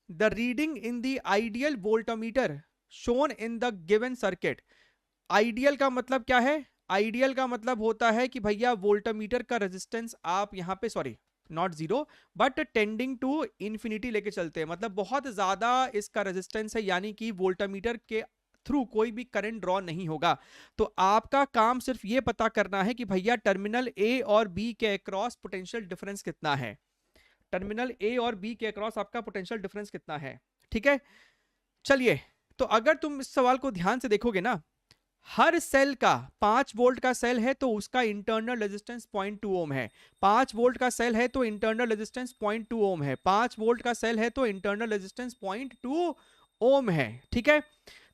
The reading in the ideal voltmeter shown in the given circuit. Ideal का मतलब क्या है? आइडियल का मतलब होता है कि भैया वोल्टमीटर का रेजिस्टेंस आप यहां पे, sorry not zero but tending to infinity लेके चलते हैं, मतलब बहुत ज्यादा इसका रेजिस्टेंस है, यानी कि वोल्टमीटर के थ्रू कोई भी करंट ड्रॉ नहीं होगा। तो आपका काम सिर्फ ये पता करना है कि भैया टर्मिनल ए और बी के अक्रॉस पोटेंशियल डिफरेंस कितना है। टर्मिनल ए और बी के अक्रॉस आपका पोटेंशियल डिफरेंस कितना है। ठीक है, चलिए। तो अगर तुम इस सवाल को ध्यान से देखोगे ना, हर सेल का 5 वोल्ट का सेल है तो उसका इंटरनल रेजिस्टेंस 0.2 ओम है। 5 वोल्ट का सेल है तो इंटरनल रेजिस्टेंस 0.2 ओम है। 5 वोल्ट का सेल है तो इंटरनल रेजिस्टेंस 0.2 ओम है। ठीक है,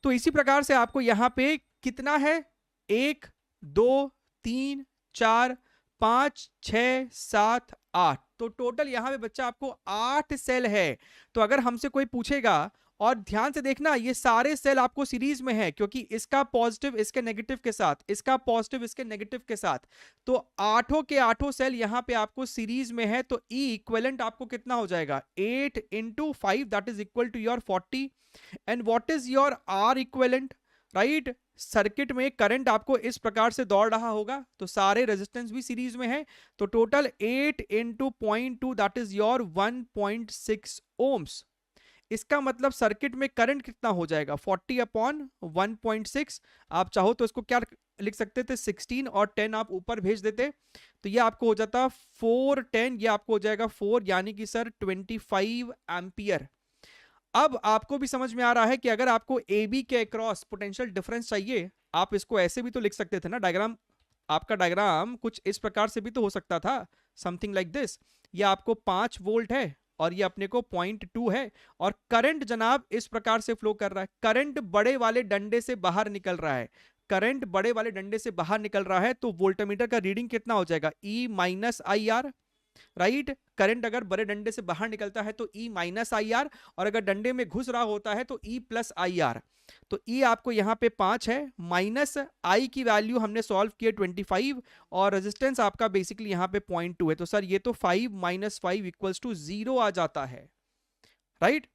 तो इसी प्रकार से आपको यहां पे कितना है, 1 2 3 4 5 6 7 8, तो टोटल यहां पे बच्चा आपको 8 सेल है। तो अगर हमसे कोई पूछेगा, और ध्यान से देखना ये सारे सेल आपको सीरीज में है, क्योंकि इसका पॉजिटिव इसके नेगेटिव के साथ, इसका पॉजिटिव इसके नेगेटिव के साथ, तो आठों के आठों सेल यहां पे आपको सीरीज में है। तो ई इक्विवेलेंट आपको कितना हो जाएगा, 8 into 5 that is equal to your 40। And what is your R equivalent, right? Circuit में करंट आपको इस प्रकार से दौड़ रहा होगा, तो सारे रेजिस्टेंस भी सीरीज में है। तो total 8 into 0.2 that is your 1.6 ohms. इसका मतलब सर्किट में करंट कितना हो जाएगा, 40 अपॉन 1.6। आप चाहो तो इसको क्या लिख सकते थे, 16 और 10 आप ऊपर भेज देते, तो ये आपको हो जाता 4 10, ये आपको हो जाएगा 4, यानी कि सर 25 एम्पियर। अब आपको भी समझ में आ रहा है कि अगर आपको ए बी के अक्रॉस पोटेंशियल डिफरेंस चाहिए, आप इसको ऐसे भी तो लिख सकते थे ना, डायग्राम, आपका डायग्राम कुछ इस प्रकार से भी तो हो सकता था, समथिंग लाइक दिस। ये आपको 5 वोल्ट है और ये अपने को 0.2 है, और करंट जनाब इस प्रकार से फ्लो कर रहा है, करंट बड़े वाले डंडे से बाहर निकल रहा है, करंट बड़े वाले डंडे से बाहर निकल रहा है। तो वोल्टमीटर का रीडिंग कितना हो जाएगा, E minus I R, right? Current अगर बड़े डंडे से बाहर निकलता है तो ई माइनस आई आर, और अगर डंडे में घुस रहा होता है तो ई प्लस आई आर। तो ई आपको यहां पे 5 है, माइनस आई की वैल्यू हमने सॉल्व किया 25, और रेजिस्टेंस आपका बेसिकली यहां पे 0.2 है। तो सर ये तो 5 - 5 इक्वल्स टू 0 आ जाता है, राइट?